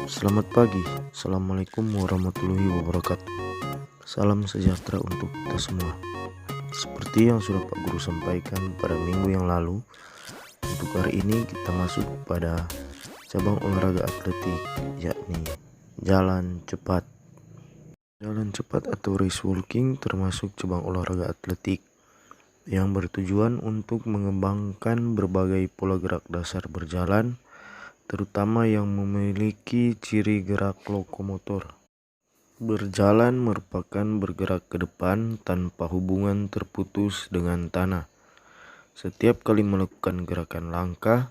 Selamat pagi, Assalamualaikum warahmatullahi wabarakatuh. Salam sejahtera untuk kita semua. Seperti yang sudah Pak Guru sampaikan pada minggu yang lalu, untuk hari ini kita masuk pada cabang olahraga atletik, yakni jalan cepat. Jalan cepat atau race walking termasuk cabang olahraga atletik yang bertujuan untuk mengembangkan berbagai pola gerak dasar berjalan, terutama yang memiliki ciri gerak lokomotor. Berjalan merupakan bergerak ke depan tanpa hubungan terputus dengan tanah. Setiap kali melakukan gerakan langkah,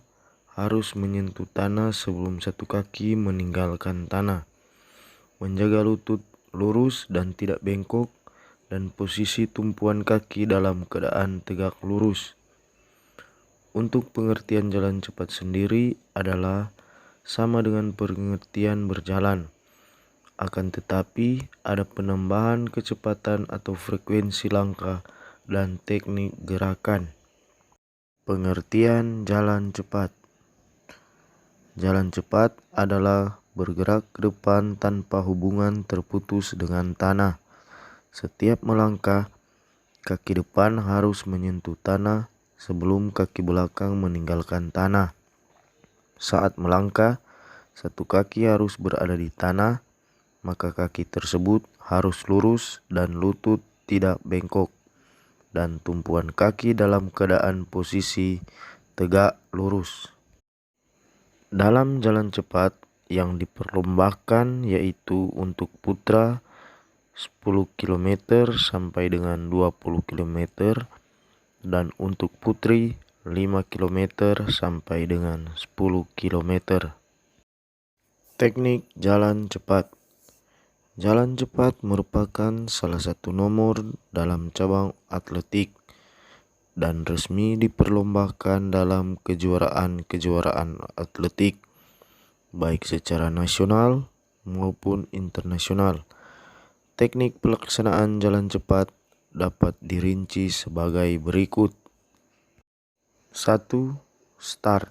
harus menyentuh tanah sebelum satu kaki meninggalkan tanah. Menjaga lutut lurus dan tidak bengkok, dan posisi tumpuan kaki dalam keadaan tegak lurus. Untuk pengertian jalan cepat sendiri adalah sama dengan pengertian berjalan. Akan tetapi ada penambahan kecepatan atau frekuensi langkah dan teknik gerakan. Pengertian jalan cepat. Jalan cepat adalah bergerak ke depan tanpa hubungan terputus dengan tanah. Setiap melangkah, kaki depan harus menyentuh tanah sebelum kaki belakang meninggalkan tanah. Saat melangkah, satu kaki harus berada di tanah, maka kaki tersebut harus lurus dan lutut tidak bengkok, dan tumpuan kaki dalam keadaan posisi tegak lurus. Dalam jalan cepat yang diperlombakan yaitu untuk putra 10 km sampai dengan 20 km dan untuk putri 5 km sampai dengan 10 km. Teknik jalan cepat. Jalan cepat merupakan salah satu nomor dalam cabang atletik dan resmi diperlombakan dalam kejuaraan-kejuaraan atletik baik secara nasional maupun internasional. Teknik pelaksanaan jalan cepat dapat dirinci sebagai berikut. 1. Start.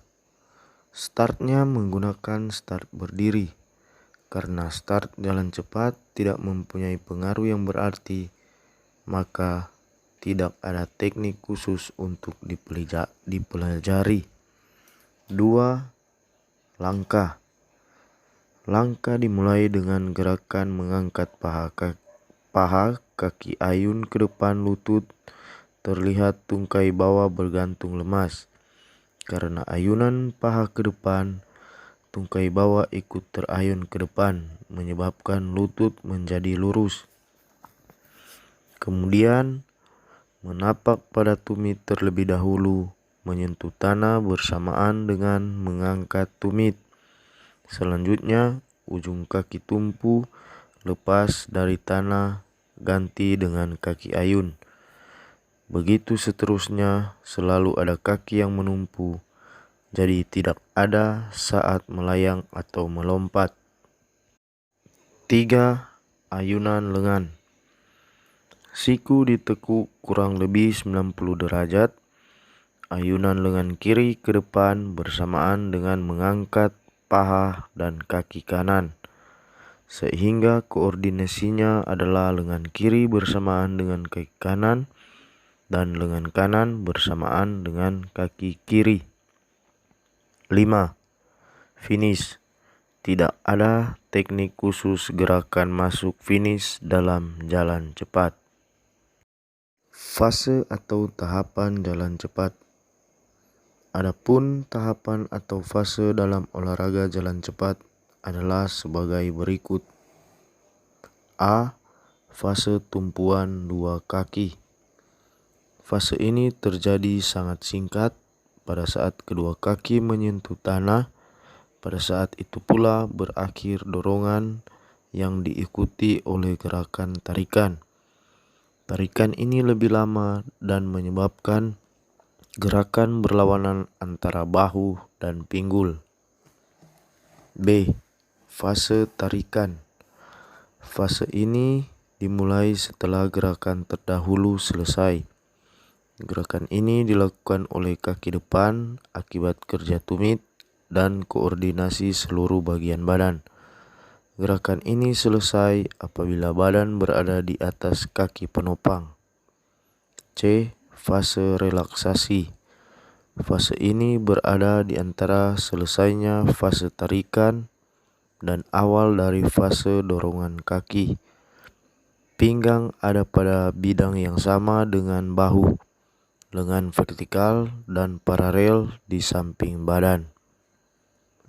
Startnya menggunakan start berdiri. Karena start jalan cepat tidak mempunyai pengaruh yang berarti, maka tidak ada teknik khusus untuk dipelajari. 2. Langkah. Langkah dimulai dengan gerakan mengangkat paha kaki ayun ke depan lutut, terlihat tungkai bawah bergantung lemas. Karena ayunan paha ke depan, tungkai bawah ikut terayun ke depan, menyebabkan lutut menjadi lurus. Kemudian, menapak pada tumit terlebih dahulu, menyentuh tanah bersamaan dengan mengangkat tumit. Selanjutnya, ujung kaki tumpu lepas dari tanah, ganti dengan kaki ayun. Begitu seterusnya, selalu ada kaki yang menumpu, jadi tidak ada saat melayang atau melompat. 3. Ayunan lengan. Siku ditekuk kurang lebih 90 derajat. Ayunan lengan kiri ke depan bersamaan dengan mengangkat paha dan kaki kanan, sehingga koordinasinya adalah lengan kiri bersamaan dengan kaki kanan dan lengan kanan bersamaan dengan kaki kiri. 5. Finish. Tidak ada teknik khusus gerakan masuk finish dalam jalan cepat. Fase atau tahapan jalan cepat. Adapun tahapan atau fase dalam olahraga jalan cepat adalah sebagai berikut. A. Fase tumpuan dua kaki. Fase ini terjadi sangat singkat pada saat kedua kaki menyentuh tanah. Pada saat itu pula berakhir dorongan yang diikuti oleh gerakan tarikan. Tarikan ini lebih lama dan menyebabkan gerakan berlawanan antara bahu dan pinggul. B. Fase tarikan. Fase ini dimulai setelah gerakan terdahulu selesai. Gerakan ini dilakukan oleh kaki depan akibat kerja tumit dan koordinasi seluruh bagian badan. Gerakan ini selesai apabila badan berada di atas kaki penopang. C. Fase relaksasi. Fase ini berada di antara selesainya fase tarikan dan awal dari fase dorongan kaki. Pinggang ada pada bidang yang sama dengan bahu, lengan vertikal dan paralel di samping badan.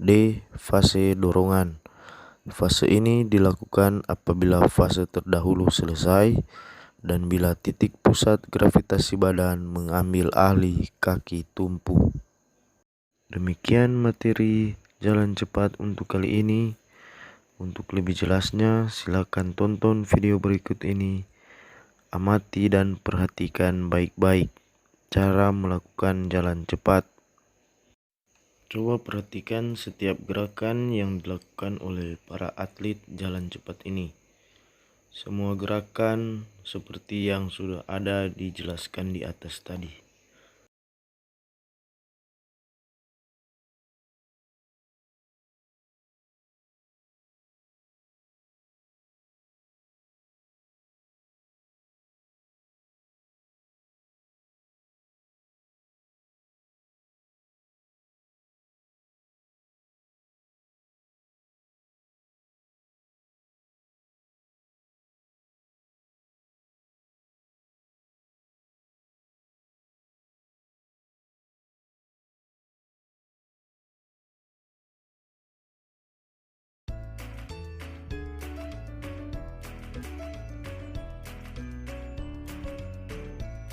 D. Fase dorongan. Fase ini dilakukan apabila fase terdahulu selesai dan bila titik pusat gravitasi badan mengambil alih kaki tumpu. Demikian materi jalan cepat untuk kali ini. Untuk lebih jelasnya, silakan tonton video berikut ini. Amati dan perhatikan baik-baik cara melakukan jalan cepat. Coba perhatikan setiap gerakan yang dilakukan oleh para atlet jalan cepat ini. Semua gerakan seperti yang sudah ada dijelaskan di atas tadi.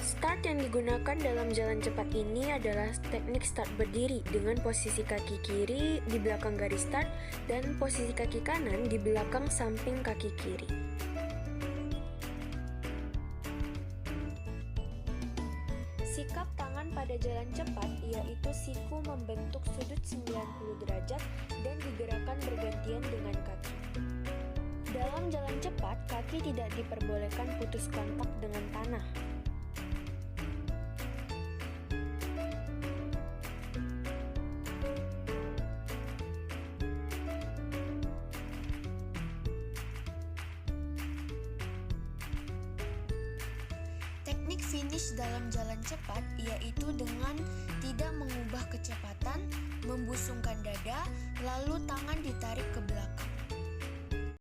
Start yang digunakan dalam jalan cepat ini adalah teknik start berdiri dengan posisi kaki kiri di belakang garis start dan posisi kaki kanan di belakang samping kaki kiri. Sikap tangan pada jalan cepat yaitu siku membentuk sudut 90 derajat dan digerakkan bergantian dengan kaki. Dalam jalan cepat, kaki tidak diperbolehkan putus kontak dengan tanah. Teknik finish dalam jalan cepat yaitu dengan tidak mengubah kecepatan, membusungkan dada, lalu tangan ditarik ke belakang.